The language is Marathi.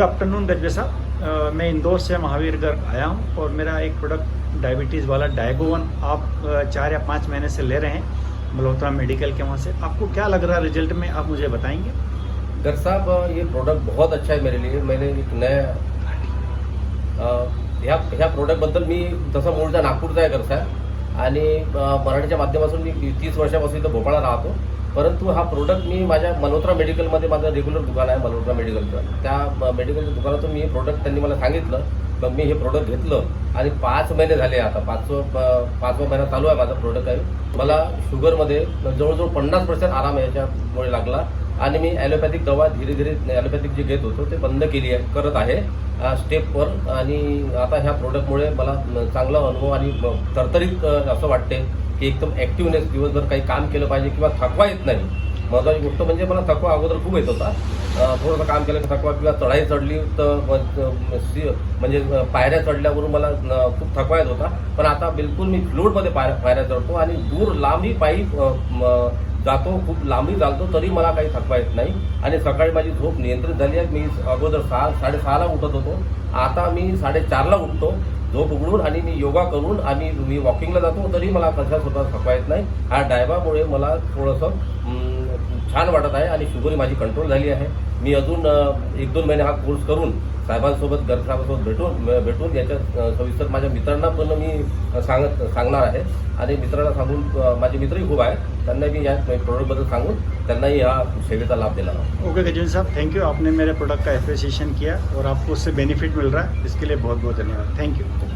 गुड आफ्टरनून गजबे साहब, मैं इंदौर से महावीर गर्ग आया हूँ और मेरा एक प्रोडक्ट डायबिटीज़ वाला डायगोवन आप 4 या 5 महीने से ले रहे हैं मल्होत्रा मेडिकल के वहाँ से। आपको क्या लग रहा है रिजल्ट में, आप मुझे बताएंगे? गर्ग साहब, ये प्रोडक्ट बहुत अच्छा आहे मेरे लिए. मैंने एक नया ह्या प्रोडक्टबद्दल मी तसं मूळचा नागपूरचा आहे गर्ग साहेब आणि मराठीच्या माध्यमातून मी 30 वर्षापासून इथं भोपाळला राहतो. परंतु हा प्रोडक्ट मी माझ्या मल्होत्रा मेडिकलमध्ये माझं रेग्युलर दुकान आहे मल्होत्रा मेडिकलचं. त्या मेडिकलच्या दुकानातून मी हे प्रोडक्ट त्यांनी मला सांगितलं. मग मी हे प्रोडक्ट घेतलं आणि 5 महिने झाले. आता पाचवा महिना चालू आहे माझा प्रोडक्ट आहे. मला शुगरमध्ये जवळजवळ 50% आराम याच्यामुळे लागला आणि मी ॲलोपॅथिक दवा धीरे धीरे ॲलोपॅथिक जे घेत होतो ते बंद करत आहे स्टेपवर. आणि आता ह्या प्रोडक्टमुळे मला चांगला अनुभव आणि तरतरीत असं वाटते की एकदम ॲक्टिव्हनेस, दिवसभर काही काम केलं पाहिजे किंवा थकवा येत नाही. महत्त्वाची गोष्ट म्हणजे मला थकवा अगोदर खूप येत होता. थोडंसं काम केलं की थकवा किंवा चढाई चढली तर म्हणजे पायऱ्या चढल्यावरून मला खूप थकवा येत होता. पण आता बिलकुल मी फ्लूडमध्ये पायऱ्या चढतो आणि दूर लांबही पायी जातो, खूप लांबही चालतो, तरी मला काही थकवा येत नाही. आणि सकाळी माझी झोप नियंत्रित झाली आहे. मी अगोदर 6:30ला उठत होतो, आता मी 4:30ला उठतो झोप उघडून आणि मी योगा करून आणि मी वॉकिंगला जातो, तरी मला कशाच स्वतः थकवा येत नाही. हा डायबामुळे मला थोडंसं छान वाटत आहे आणि शुगर माझी कंट्रोल झाली आहे. मी अजून 1-2 महिने हा कोर्स करून साहेबांसोबत गर्ग साहेबांसोबत भेटून याच्या सविस्तर माझ्या मित्रांना पण मी सांगणार आहे. आणि मित्रांना सांगून माझे मित्रही खूप आहेत, त्यांना मी या प्रोडक्टबद्दल सांगून त्यांनाही या सेवेचा लाभ दिला. ओके गजेंद्र साहब, थैंक यू, आपने मेरे प्रोडक्ट का एप्रिसिएशन किया और आपको उससे बेनिफिट मिल रहा है, इसके लिए बहुत बहुत धन्यवाद. Thank you.